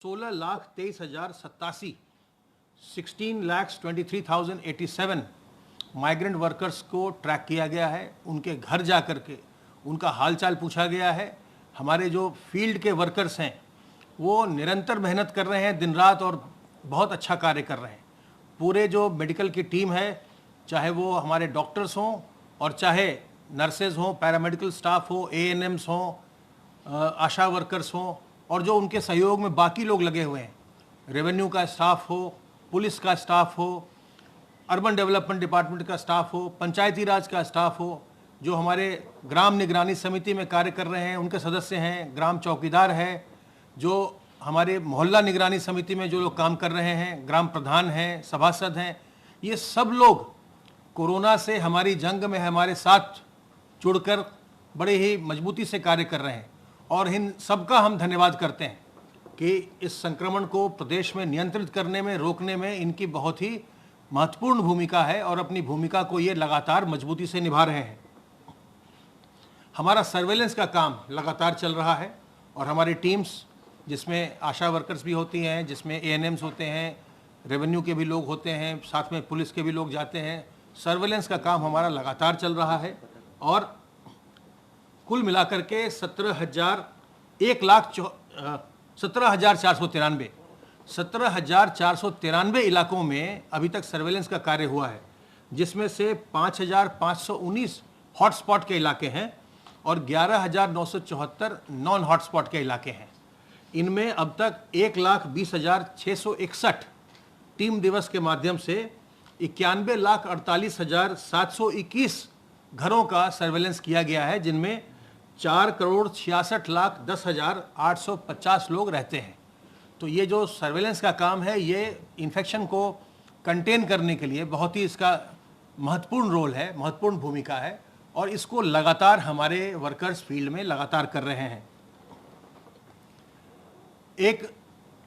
16,23,087 16,23,087 migrant workers को track किया गया है। उनके घर जा कर के उनका हालचाल पूछा गया है। हमारे जो फील्ड के वर्कर्स हैं वो निरंतर मेहनत कर रहे हैं दिन रात और बहुत अच्छा कार्य कर रहे हैं। पूरे जो मेडिकल की टीम है, चाहे वो हमारे डॉक्टर्स हों और चाहे नर्सेज हों, पैरामेडिकल स्टाफ हो, एएनएम्स हों, आशा वर्कर्स हों और जो उनके सहयोग में बाकी लोग लगे हुए हैं, रेवेन्यू का स्टाफ हो, पुलिस का स्टाफ हो, अर्बन डेवलपमेंट डिपार्टमेंट का स्टाफ हो, पंचायती राज का स्टाफ हो, जो हमारे ग्राम निगरानी समिति में कार्य कर रहे हैं उनके सदस्य हैं, ग्राम चौकीदार है, जो हमारे मोहल्ला निगरानी समिति में जो लोग काम कर रहे हैं, ग्राम प्रधान हैं, सभासद हैं, ये सब लोग कोरोना से हमारी जंग में हमारे साथ जुड़कर बड़े ही मजबूती से कार्य कर रहे हैं और इन सबका हम धन्यवाद करते हैं कि इस संक्रमण को प्रदेश में नियंत्रित करने में, रोकने में इनकी बहुत ही महत्वपूर्ण भूमिका है और अपनी भूमिका को ये लगातार मजबूती से निभा रहे हैं। हमारा सर्वेलेंस का काम लगातार चल रहा है और हमारी टीम्स, जिसमें आशा वर्कर्स भी होती हैं, जिसमें एएनएम्स होते हैं, रेवेन्यू के भी लोग होते हैं, साथ में पुलिस के भी लोग जाते हैं, सर्वेलेंस का काम हमारा लगातार चल रहा है और कुल मिलाकर के 17,493 इलाकों में अभी तक सर्वेलेंस का कार्य हुआ है, जिसमें से 5,519 हॉटस्पॉट के इलाके हैं और 11,974 नॉन हॉटस्पॉट के इलाके हैं। इनमें अब तक 1,20,661 टीम दिवस के माध्यम से 91,48,721 घरों का सर्वेलेंस किया गया है, जिनमें 4,66,10,850 लोग रहते हैं। तो ये जो सर्वेलेंस का काम है, ये इन्फेक्शन को कंटेन करने के लिए बहुत ही इसका महत्वपूर्ण रोल है, महत्वपूर्ण भूमिका है और इसको लगातार हमारे वर्कर्स फील्ड में लगातार कर रहे हैं। एक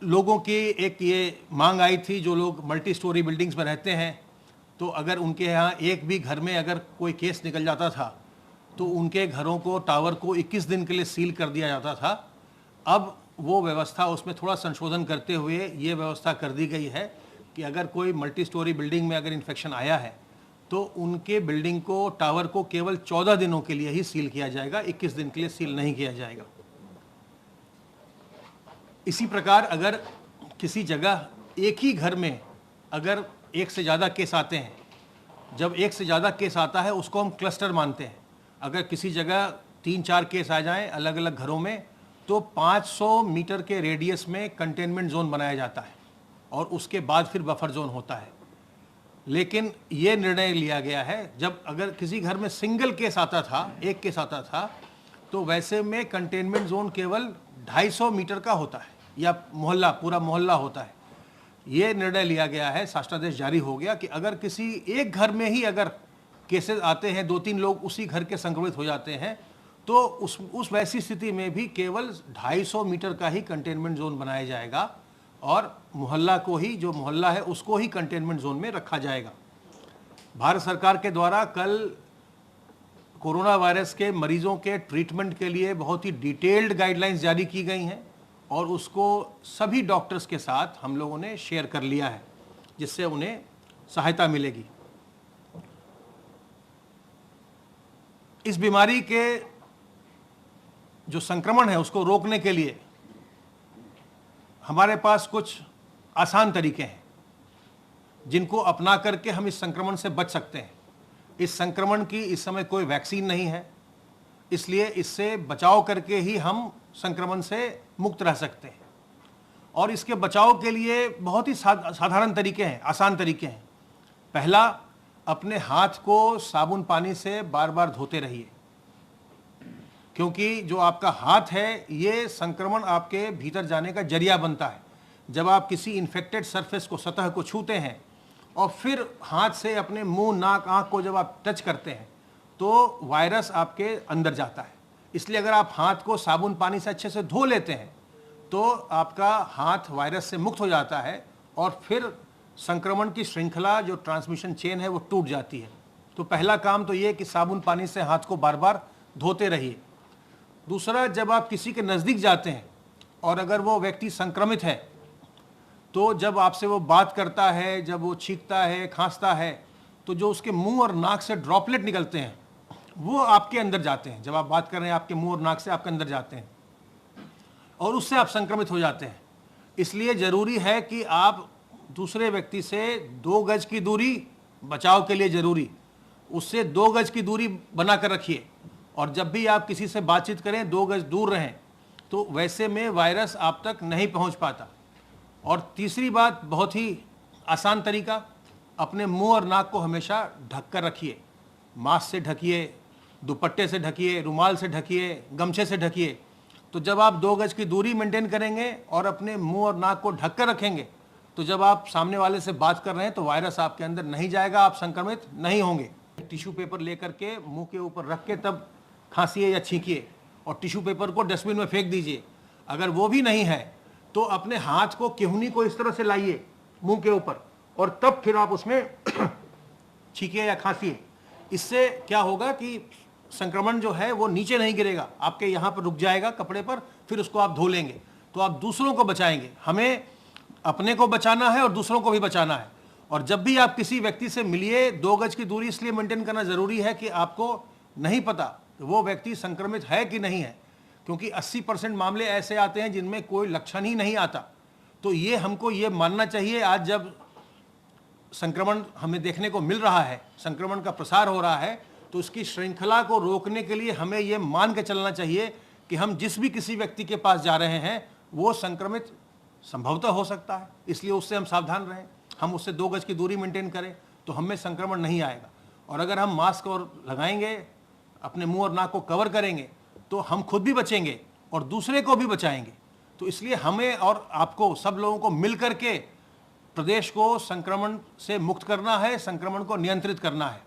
लोगों की एक ये मांग आई थी, जो लोग मल्टी स्टोरी बिल्डिंग्स में रहते हैं, तो अगर उनके यहाँ एक भी घर में अगर कोई केस निकल जाता था तो उनके घरों को, टावर को 21 दिन के लिए सील कर दिया जाता था। अब वो व्यवस्था, उसमें थोड़ा संशोधन करते हुए ये व्यवस्था कर दी गई है कि अगर कोई मल्टी स्टोरी बिल्डिंग में अगर इन्फेक्शन आया है तो उनके बिल्डिंग को, टावर को केवल 14 दिनों के लिए ही सील किया जाएगा, 21 दिन के लिए सील नहीं किया जाएगा। इसी प्रकार अगर किसी जगह एक ही घर में अगर एक से ज़्यादा केस आते हैं, जब एक से ज़्यादा केस आता है उसको हम क्लस्टर मानते हैं। अगर किसी जगह 3-4 केस आ जाएं अलग अलग घरों में, तो 500 मीटर के रेडियस में कंटेनमेंट जोन बनाया जाता है और उसके बाद फिर बफर जोन होता है। लेकिन ये निर्णय लिया गया है, जब अगर किसी घर में सिंगल केस आता था, एक केस आता था, तो वैसे में कंटेनमेंट जोन केवल 250 मीटर का होता है या मोहल्ला, पूरा मोहल्ला होता है। ये निर्णय लिया गया है, शासनादेश जारी हो गया कि अगर किसी एक घर में ही अगर केसेस आते हैं, 2-3 लोग उसी घर के संक्रमित हो जाते हैं, तो उस वैसी स्थिति में भी केवल 250 मीटर का ही कंटेनमेंट जोन बनाया जाएगा और मोहल्ला को ही, जो मोहल्ला है उसको ही कंटेनमेंट जोन में रखा जाएगा। भारत सरकार के द्वारा कल कोरोना वायरस के मरीजों के ट्रीटमेंट के लिए बहुत ही डिटेल्ड गाइडलाइंस जारी की गई हैं और उसको सभी डॉक्टर्स के साथ हम लोगों ने शेयर कर लिया है, जिससे उन्हें सहायता मिलेगी। इस बीमारी के जो संक्रमण है उसको रोकने के लिए हमारे पास कुछ आसान तरीके हैं, जिनको अपना करके हम इस संक्रमण से बच सकते हैं। इस संक्रमण की इस समय कोई वैक्सीन नहीं है, इसलिए इससे बचाव करके ही हम संक्रमण से मुक्त रह सकते हैं। और इसके बचाव के लिए बहुत ही साधारण तरीके हैं, आसान तरीके हैं। पहला, अपने हाथ को साबुन पानी से बार बार धोते रहिए, क्योंकि जो आपका हाथ है ये संक्रमण आपके भीतर जाने का जरिया बनता है। जब आप किसी इन्फेक्टेड सरफेस को, सतह को छूते हैं और फिर हाथ से अपने मुंह, नाक, आँख को जब आप टच करते हैं तो वायरस आपके अंदर जाता है। इसलिए अगर आप हाथ को साबुन पानी से अच्छे से धो लेते हैं तो आपका हाथ वायरस से मुक्त हो जाता है और फिर संक्रमण की श्रृंखला, जो ट्रांसमिशन चेन है, वो टूट जाती है। तो पहला काम तो ये कि साबुन पानी से हाथ को बार बार धोते रहिए। दूसरा, जब आप किसी के नज़दीक जाते हैं और अगर वो व्यक्ति संक्रमित है तो जब आपसे वो बात करता है, जब वो छींकता है, खांसता है, तो जो उसके मुंह और नाक से ड्रॉपलेट निकलते हैं वो आपके अंदर जाते हैं। जब आप बात कर रहे हैं आपके मुंह और नाक से आपके अंदर जाते हैं और उससे आप संक्रमित हो जाते हैं। इसलिए ज़रूरी है कि आप दूसरे व्यक्ति से 2 गज की दूरी, बचाव के लिए ज़रूरी, उससे 2 गज की दूरी बना कर रखिए। और जब भी आप किसी से बातचीत करें 2 गज दूर रहें, तो वैसे में वायरस आप तक नहीं पहुंच पाता। और तीसरी बात, बहुत ही आसान तरीका, अपने मुंह और नाक को हमेशा ढक कर रखिए। मास्क से ढकिए, दुपट्टे से ढकिए, रुमाल से ढकिए, गमछे से ढकिए। तो जब आप 2 गज की दूरी मेंटेन करेंगे और अपने मुंह और नाक को ढक कर रखेंगे, तो जब आप सामने वाले से बात कर रहे हैं तो वायरस आपके अंदर नहीं जाएगा, आप संक्रमित नहीं होंगे। टिश्यू पेपर लेकर के मुंह के ऊपर रख के तब खांसिए या छींकिए, और टिश्यू पेपर को डस्टबिन में फेंक दीजिए। अगर वो भी नहीं है तो अपने हाथ को, केहूनी को इस तरह से लाइए मुंह के ऊपर, और तब फिर आप उसमें छींकिए या खांसिए। इससे क्या होगा कि संक्रमण जो है वो नीचे नहीं गिरेगा, आपके यहाँ पर रुक जाएगा कपड़े पर, फिर उसको आप धो लेंगे, तो आप दूसरों को बचाएंगे। हमें अपने को बचाना है और दूसरों को भी बचाना है। और जब भी आप किसी व्यक्ति से मिलिए, 2 गज की दूरी इसलिए मेंटेन करना ज़रूरी है कि आपको नहीं पता कि वो व्यक्ति संक्रमित है कि नहीं है, क्योंकि 80% मामले ऐसे आते हैं जिनमें कोई लक्षण ही नहीं आता। तो ये हमको ये मानना चाहिए, आज जब संक्रमण हमें देखने को मिल रहा है, संक्रमण का प्रसार हो रहा है, तो इसकी श्रृंखला को रोकने के लिए हमें ये मान के चलना चाहिए कि हम जिस भी किसी व्यक्ति के पास जा रहे हैं वो संक्रमित संभवतः हो सकता है, इसलिए उससे हम सावधान रहें, हम उससे 2 गज की दूरी मेंटेन करें, तो हमें संक्रमण नहीं आएगा। और अगर हम मास्क और लगाएंगे, अपने मुंह और नाक को कवर करेंगे, तो हम खुद भी बचेंगे और दूसरे को भी बचाएंगे। तो इसलिए हमें और आपको, सब लोगों को मिल करके प्रदेश को संक्रमण से मुक्त करना है, संक्रमण को नियंत्रित करना है।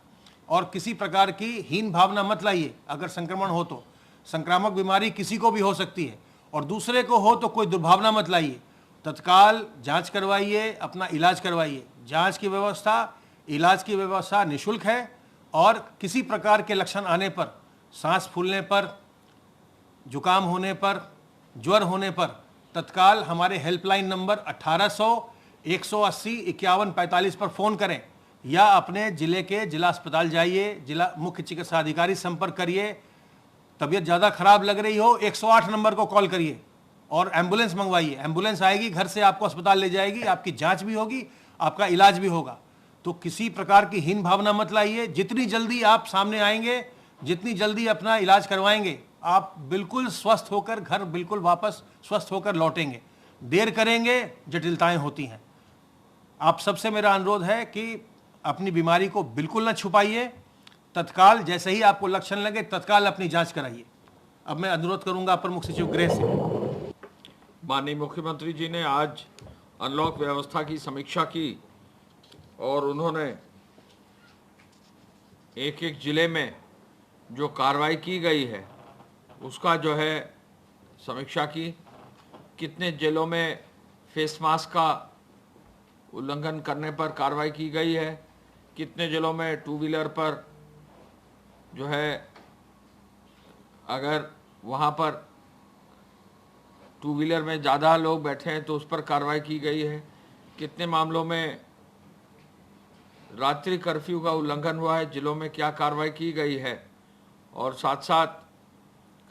और किसी प्रकार की हीन भावना मत लाइए। अगर संक्रमण हो तो संक्रामक बीमारी किसी को भी हो सकती है, और दूसरे को हो तो कोई दुर्भावना मत लाइए। तत्काल जांच करवाइए, अपना इलाज करवाइए। जांच की व्यवस्था, इलाज की व्यवस्था निःशुल्क है। और किसी प्रकार के लक्षण आने पर, सांस फूलने पर, जुकाम होने पर, ज्वर होने पर, तत्काल हमारे हेल्पलाइन नंबर 1800 180 5145 पर फ़ोन करें, या अपने ज़िले के जिला अस्पताल जाइए, जिला मुख्य चिकित्सा अधिकारी संपर्क करिए। तबीयत ज़्यादा खराब लग रही हो, 108 नंबर को कॉल करिए और एम्बुलेंस मंगवाइए। एम्बुलेंस आएगी, घर से आपको अस्पताल ले जाएगी, आपकी जांच भी होगी, आपका इलाज भी होगा। तो किसी प्रकार की हीन भावना मत लाइए। जितनी जल्दी आप सामने आएंगे, जितनी जल्दी अपना इलाज करवाएंगे, आप बिल्कुल स्वस्थ होकर घर बिल्कुल वापस स्वस्थ होकर लौटेंगे। देर करेंगे, जटिलताएं होती हैं। आप सबसे मेरा अनुरोध है कि अपनी बीमारी को बिल्कुल न छुपाइए। तत्काल जैसे ही आपको लक्षण लगे, तत्काल अपनी जांच कराइए। अब मैं अनुरोध करूंगा अपर मुख्य सचिव गृह से। माननीय मुख्यमंत्री जी ने आज अनलॉक व्यवस्था की समीक्षा की और उन्होंने एक एक जिले में जो कार्रवाई की गई है उसका जो है समीक्षा की। कितने जिलों में फेस मास्क का उल्लंघन करने पर कार्रवाई की गई है, कितने जिलों में 2 व्हीलर पर जो है अगर वहाँ पर 2 व्हीलर में ज़्यादा लोग बैठे हैं तो उस पर कार्रवाई की गई है, कितने मामलों में रात्रि कर्फ्यू का उल्लंघन हुआ है, जिलों में क्या कार्रवाई की गई है, और साथ साथ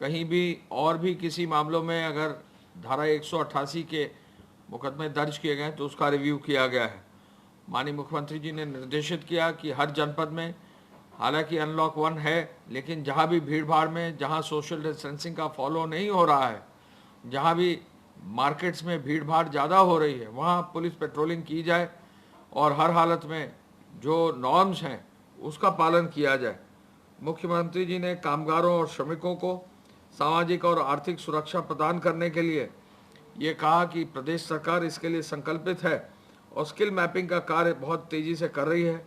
कहीं भी और भी किसी मामलों में अगर धारा 188 के मुकदमे दर्ज किए गए तो उसका रिव्यू किया गया है। माननीय मुख्यमंत्री जी ने निर्देशित किया कि हर जनपद में, हालांकि अनलॉक 1 है, लेकिन जहां भी भीड़ भाड़ में, जहां सोशल डिस्टेंसिंग का फॉलो नहीं हो रहा है, जहां भी मार्केट्स में भीड़ भाड़ ज़्यादा हो रही है, वहां पुलिस पेट्रोलिंग की जाए और हर हालत में जो नॉर्म्स हैं उसका पालन किया जाए। मुख्यमंत्री जी ने कामगारों और श्रमिकों को सामाजिक और आर्थिक सुरक्षा प्रदान करने के लिए ये कहा कि प्रदेश सरकार इसके लिए संकल्पित है और स्किल मैपिंग का कार्य बहुत तेज़ी से कर रही है।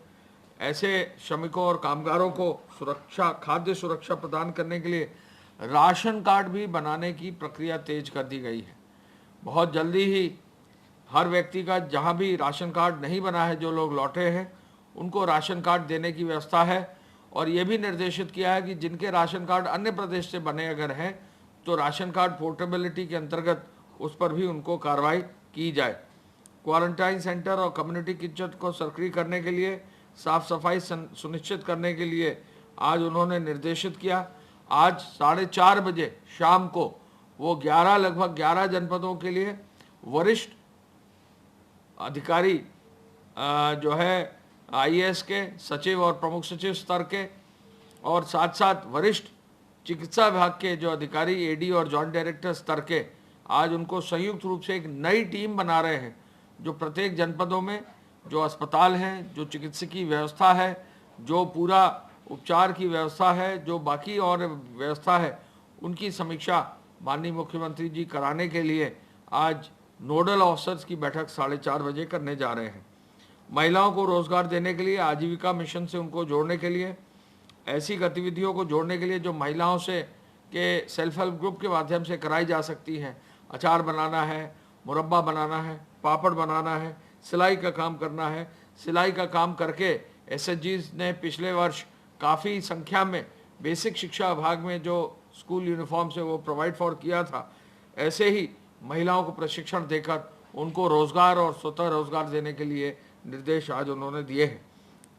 ऐसे श्रमिकों और कामगारों को सुरक्षा, खाद्य सुरक्षा प्रदान करने के लिए राशन कार्ड भी बनाने की प्रक्रिया तेज कर दी गई है। बहुत जल्दी ही हर व्यक्ति का, जहां भी राशन कार्ड नहीं बना है, जो लोग लौटे हैं उनको राशन कार्ड देने की व्यवस्था है। और ये भी निर्देशित किया है कि जिनके राशन कार्ड अन्य प्रदेश से बने अगर हैं तो राशन कार्ड पोर्टेबिलिटी के अंतर्गत उस पर भी उनको कार्रवाई की जाए। क्वारंटाइन सेंटर और कम्युनिटी किचन को सक्रिय करने के लिए, साफ सफाई सुनिश्चित करने के लिए आज उन्होंने निर्देशित किया। आज 4:30 बजे शाम को वो लगभग 11 जनपदों के लिए वरिष्ठ अधिकारी जो है आईएएस के सचिव और प्रमुख सचिव स्तर के और साथ साथ वरिष्ठ चिकित्सा विभाग के जो अधिकारी एडी और जॉइंट डायरेक्टर स्तर के, आज उनको संयुक्त रूप से एक नई टीम बना रहे हैं, जो प्रत्येक जनपदों में जो अस्पताल हैं, जो चिकित्सकीय व्यवस्था है, जो पूरा उपचार की व्यवस्था है, जो बाकी और व्यवस्था है, उनकी समीक्षा माननीय मुख्यमंत्री जी कराने के लिए आज नोडल ऑफिसर्स की बैठक 4:30 बजे करने जा रहे हैं। महिलाओं को रोजगार देने के लिए, आजीविका मिशन से उनको जोड़ने के लिए, ऐसी गतिविधियों को जोड़ने के लिए जो महिलाओं से के सेल्फ हेल्प ग्रुप के माध्यम से कराई जा सकती हैं। अचार बनाना है, मुरब्बा बनाना है, पापड़ बनाना है, सिलाई का काम करना है। सिलाई का काम करके एसएचजीज ने पिछले वर्ष काफ़ी संख्या में बेसिक शिक्षा विभाग में जो स्कूल यूनिफॉर्म से वो प्रोवाइड फॉर किया था, ऐसे ही महिलाओं को प्रशिक्षण देकर उनको रोजगार और स्वतः रोजगार देने के लिए निर्देश आज उन्होंने दिए हैं।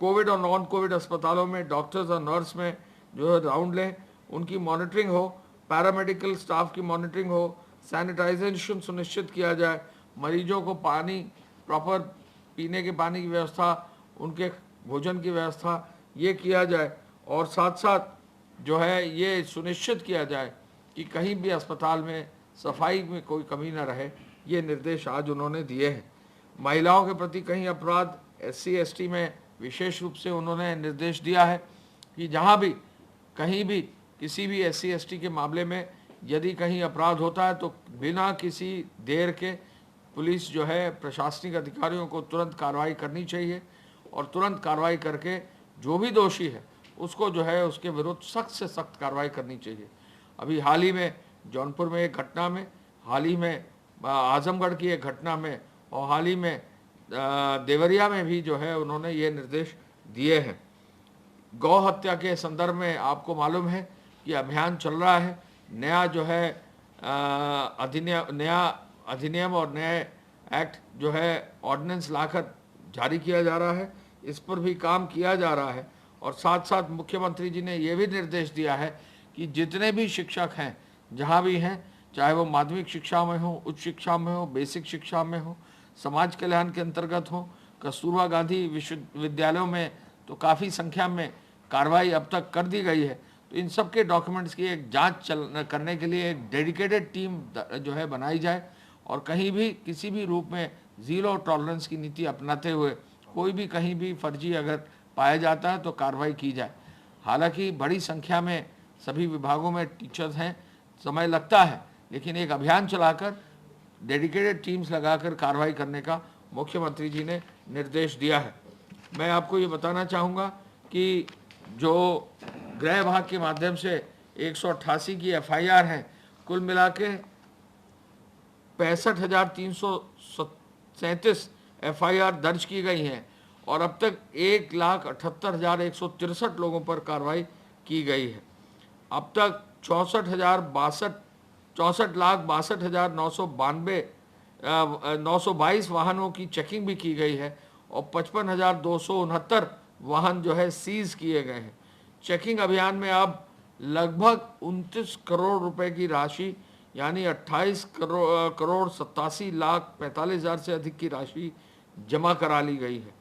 कोविड और नॉन कोविड अस्पतालों में डॉक्टर्स और नर्स में जो है राउंड लें, उनकी मॉनिटरिंग हो, पैरामेडिकल स्टाफ की मॉनिटरिंग हो, सैनिटाइजेशन सुनिश्चित किया जाए, मरीजों को पानी प्रॉपर पीने के पानी की व्यवस्था, उनके भोजन की व्यवस्था ये किया जाए और साथ साथ जो है ये सुनिश्चित किया जाए कि कहीं भी अस्पताल में सफाई में कोई कमी न रहे। ये निर्देश आज उन्होंने दिए हैं। महिलाओं के प्रति कहीं अपराध, एससी एसटी में विशेष रूप से उन्होंने निर्देश दिया है कि जहाँ भी कहीं भी किसी भी एससी एसटी के मामले में यदि कहीं अपराध होता है तो बिना किसी देर के पुलिस जो है प्रशासनिक अधिकारियों को तुरंत कार्रवाई करनी चाहिए और तुरंत कार्रवाई करके जो भी दोषी है उसको जो है उसके विरुद्ध सख्त से सख्त कार्रवाई करनी चाहिए। अभी हाल ही में जौनपुर में एक घटना में, हाल ही में आजमगढ़ की एक घटना में और हाल ही में देवरिया में भी जो है उन्होंने ये निर्देश दिए हैं। गौ हत्या के संदर्भ में आपको मालूम है कि अभियान चल रहा है। नया जो है अधिनियम और नए एक्ट जो है ऑर्डिनेंस लाकर जारी किया जा रहा है, इस पर भी काम किया जा रहा है। और साथ साथ मुख्यमंत्री जी ने ये भी निर्देश दिया है कि जितने भी शिक्षक हैं जहाँ भी हैं, चाहे वो माध्यमिक शिक्षा में हो, उच्च शिक्षा में हो, बेसिक शिक्षा में हो, समाज कल्याण के अंतर्गत हो, कस्तूरबा गांधी विश्वविद्यालयों में तो काफ़ी संख्या में कार्रवाई अब तक कर दी गई है। तो इन सब के डॉक्यूमेंट्स की एक जांच करने के लिए एक डेडिकेटेड टीम जो है बनाई जाए और कहीं भी किसी भी रूप में ज़ीरो टॉलरेंस की नीति अपनाते हुए कोई भी कहीं भी फर्जी अगर पाया जाता है तो कार्रवाई की जाए। हालांकि बड़ी संख्या में सभी विभागों में टीचर्स हैं, समय लगता है, लेकिन एक अभियान चलाकर डेडिकेटेड टीम्स लगाकर कार्रवाई करने का मुख्यमंत्री जी ने निर्देश दिया है। मैं आपको ये बताना चाहूँगा कि जो गृह विभाग के माध्यम से 188 की एफआईआर हैं, कुल मिला के 65,337 एफआईआर दर्ज की गई हैं और अब तक 1,78,163 लोगों पर कार्रवाई की गई है। अब तक 64,62,922 वाहनों की चेकिंग भी की गई है और 55,269 वाहन जो है सीज किए गए हैं। चेकिंग अभियान में अब लगभग 29 करोड़ रुपए की राशि यानी 28 करोड़ 87,45,000 से अधिक की राशि जमा करा ली गई है।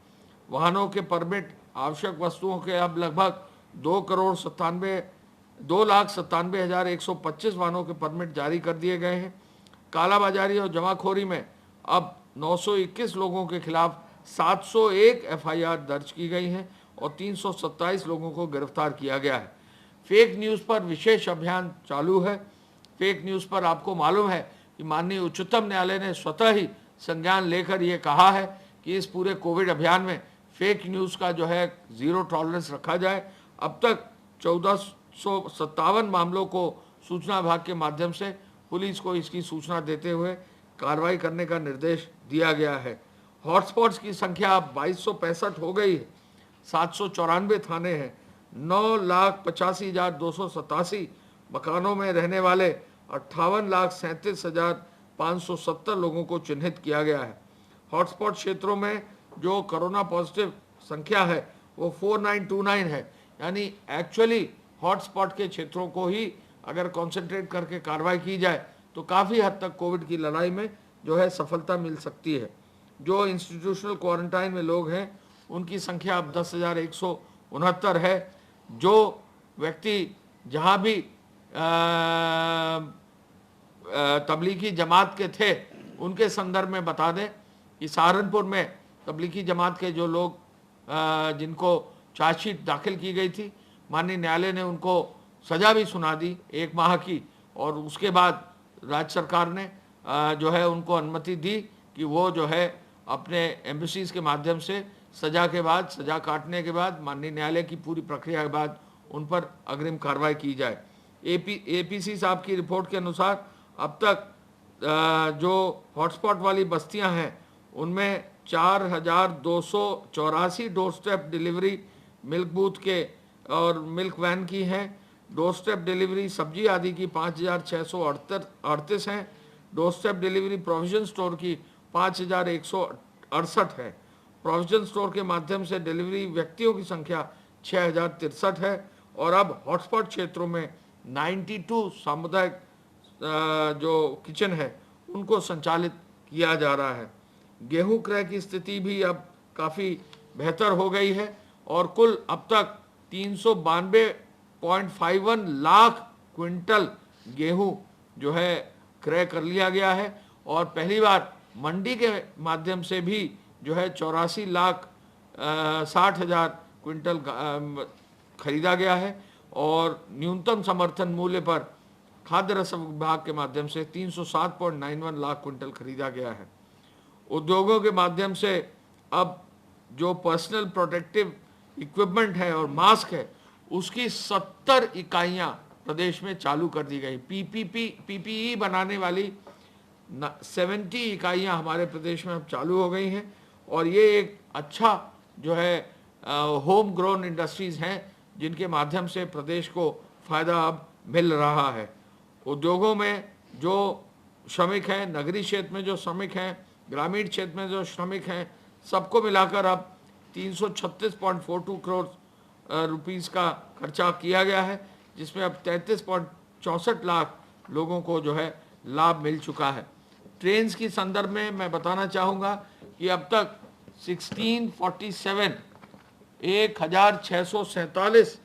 वाहनों के परमिट, आवश्यक वस्तुओं के अब लगभग 2,97,125 वाहनों के परमिट जारी कर दिए गए हैं। कालाबाजारी और जमाखोरी में अब 921 लोगों के खिलाफ 701 एफआईआर दर्ज की गई हैं और 327 लोगों को गिरफ्तार किया गया है। फेक न्यूज़ पर विशेष अभियान चालू है। फेक न्यूज़ पर आपको मालूम है कि माननीय उच्चतम न्यायालय ने स्वतः ही संज्ञान लेकर ये कहा है कि इस पूरे कोविड अभियान में फेक न्यूज़ का जो है ज़ीरो टॉलरेंस रखा जाए। अब तक 1457 मामलों को सूचना विभाग के माध्यम से पुलिस को इसकी सूचना देते हुए कार्रवाई करने का निर्देश दिया गया है। हॉटस्पॉट्स की संख्या अब 2265 हो गई है। 794 थाने हैं। 9,85,287 मकानों में रहने वाले 58,37,000 570 लोगों को चिन्हित किया गया है। हॉटस्पॉट क्षेत्रों में जो कोरोना पॉजिटिव संख्या है वो 4929 है, यानी एक्चुअली हॉटस्पॉट के क्षेत्रों को ही अगर कॉन्सेंट्रेट करके कार्रवाई की जाए तो काफ़ी हद तक कोविड की लड़ाई में जो है सफलता मिल सकती है। जो इंस्टीट्यूशनल क्वारंटाइन में लोग हैं उनकी संख्या अब 10,169 है। जो व्यक्ति जहाँ भी तबलीगी जमात के थे उनके संदर्भ में बता दें कि सहारनपुर में तबलीगी जमात के जो लोग जिनको चार्जशीट दाखिल की गई थी, माननीय न्यायालय ने उनको सज़ा भी सुना दी 1 माह की, और उसके बाद राज्य सरकार ने जो है उनको अनुमति दी कि वो जो है अपने एम्बेसीज के माध्यम से सज़ा के बाद, सज़ा काटने के बाद, माननीय न्यायालय की पूरी प्रक्रिया के बाद उन पर अग्रिम कार्रवाई की जाए। एपीसी साहब की रिपोर्ट के अनुसार अब तक जो हॉटस्पॉट वाली बस्तियां हैं उनमें 4,284 door step delivery milk booth के और मिल्क वैन की हैं। डोर स्टेप डिलीवरी सब्जी आदि की 5,638 हैं। Door step delivery provision store की 5,168 है। प्रोविजन स्टोर के माध्यम से डिलीवरी व्यक्तियों की संख्या 6,063 है। और अब हॉटस्पॉट क्षेत्रों में 92 सामुदायिक जो किचन है उनको संचालित किया जा रहा है। गेहूं क्रय की स्थिति भी अब काफ़ी बेहतर हो गई है और कुल अब तक 392.51 लाख क्विंटल गेहूं जो है क्रय कर लिया गया है। और पहली बार मंडी के माध्यम से भी जो है 84,60,000 क्विंटल खरीदा गया है। और न्यूनतम समर्थन मूल्य पर खाद्य रसद विभाग के माध्यम से 307.91 लाख क्विंटल खरीदा गया है। उद्योगों के माध्यम से अब जो पर्सनल प्रोटेक्टिव इक्विपमेंट है और मास्क है उसकी 70 इकाइयाँ प्रदेश में चालू कर दी गई। पीपीई बनाने वाली 70 इकाइयाँ हमारे प्रदेश में अब चालू हो गई हैं। और ये एक अच्छा जो है होम ग्रोन इंडस्ट्रीज़ हैं जिनके माध्यम से प्रदेश को फ़ायदा अब मिल रहा है। उद्योगों में जो श्रमिक हैं, नगरीय क्षेत्र में जो श्रमिक हैं, ग्रामीण क्षेत्र में जो श्रमिक हैं, सबको मिलाकर अब 336.42 करोड़ रुपीस का खर्चा किया गया है, जिसमें अब 33.64 लाख लोगों को जो है लाभ मिल चुका है। ट्रेन्स की संदर्भ में मैं बताना चाहूँगा कि अब तक 1647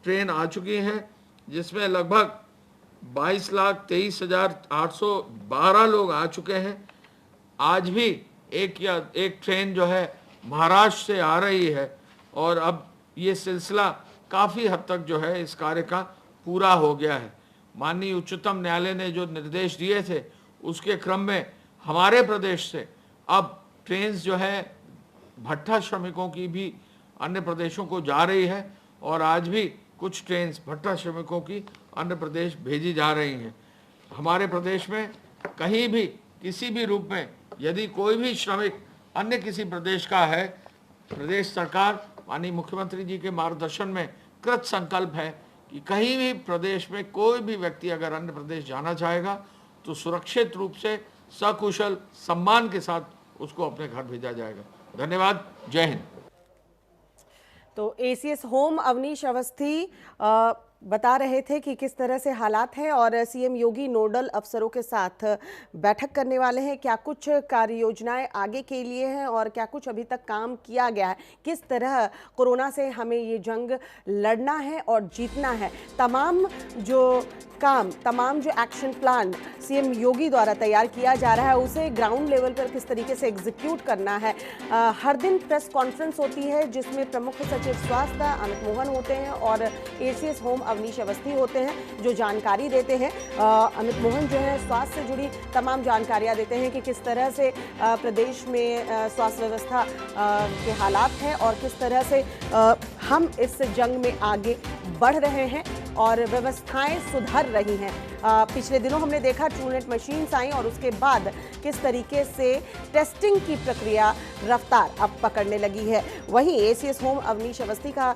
ट्रेन आ चुकी हैं, जिसमें लगभग 22,23,812 लोग आ चुके हैं। आज भी एक ट्रेन जो है महाराष्ट्र से आ रही है और अब ये सिलसिला काफ़ी हद तक जो है इस कार्य का पूरा हो गया है। माननीय उच्चतम न्यायालय ने जो निर्देश दिए थे उसके क्रम में हमारे प्रदेश से अब ट्रेन जो है भट्टा श्रमिकों की भी अन्य प्रदेशों को जा रही है और आज भी कुछ ट्रेन भट्टा श्रमिकों की अन्य प्रदेश भेजी जा रही हैं। हमारे प्रदेश में कहीं भी किसी भी रूप में यदि कोई भी श्रमिक अन्य किसी प्रदेश का है, प्रदेश सरकार माननीय मुख्यमंत्री जी के मार्गदर्शन में कृत संकल्प है कि कहीं भी प्रदेश में कोई भी व्यक्ति अगर अन्य प्रदेश जाना चाहेगा तो सुरक्षित रूप से सकुशल सम्मान के साथ उसको अपने घर भेजा जाएगा। धन्यवाद। जय हिंद। तो एसीएस होम अवनीश अवस्थी बता रहे थे कि किस तरह से हालात हैं और सीएम योगी नोडल अफसरों के साथ बैठक करने वाले हैं। क्या कुछ कार्य योजनाएं आगे के लिए हैं और क्या कुछ अभी तक काम किया गया है, किस तरह कोरोना से हमें ये जंग लड़ना है और जीतना है। तमाम जो एक्शन प्लान सीएम योगी द्वारा तैयार किया जा रहा है उसे ग्राउंड लेवल पर किस तरीके से एग्जीक्यूट करना है। हर दिन प्रेस कॉन्फ्रेंस होती है जिसमें प्रमुख सचिव स्वास्थ्य अमित मोहन होते हैं और एसीएस होम अवनीश अवस्थी होते हैं जो जानकारी देते हैं। अमित मोहन जो है स्वास्थ्य से जुड़ी तमाम जानकारियां देते हैं कि किस तरह से प्रदेश में स्वास्थ्य व्यवस्था के हालात हैं और किस तरह से हम इस जंग में आगे बढ़ रहे हैं और व्यवस्थाएं सुधर रही हैं। पिछले दिनों हमने देखा ट्रूनेट मशीन्स आई और उसके बाद किस तरीके से टेस्टिंग की प्रक्रिया रफ्तार अब पकड़ने लगी है। वहीं एसीएस होम अवनीश अवस्थी का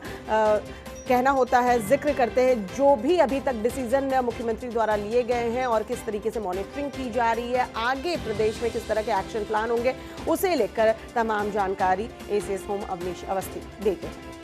कहना होता है, जिक्र करते हैं जो भी अभी तक डिसीजन मुख्यमंत्री द्वारा लिए गए हैं और किस तरीके से मॉनिटरिंग की जा रही है, आगे प्रदेश में किस तरह के एक्शन प्लान होंगे, उसे लेकर तमाम जानकारी एसीएस होम अवनीश अवस्थी देते हैं।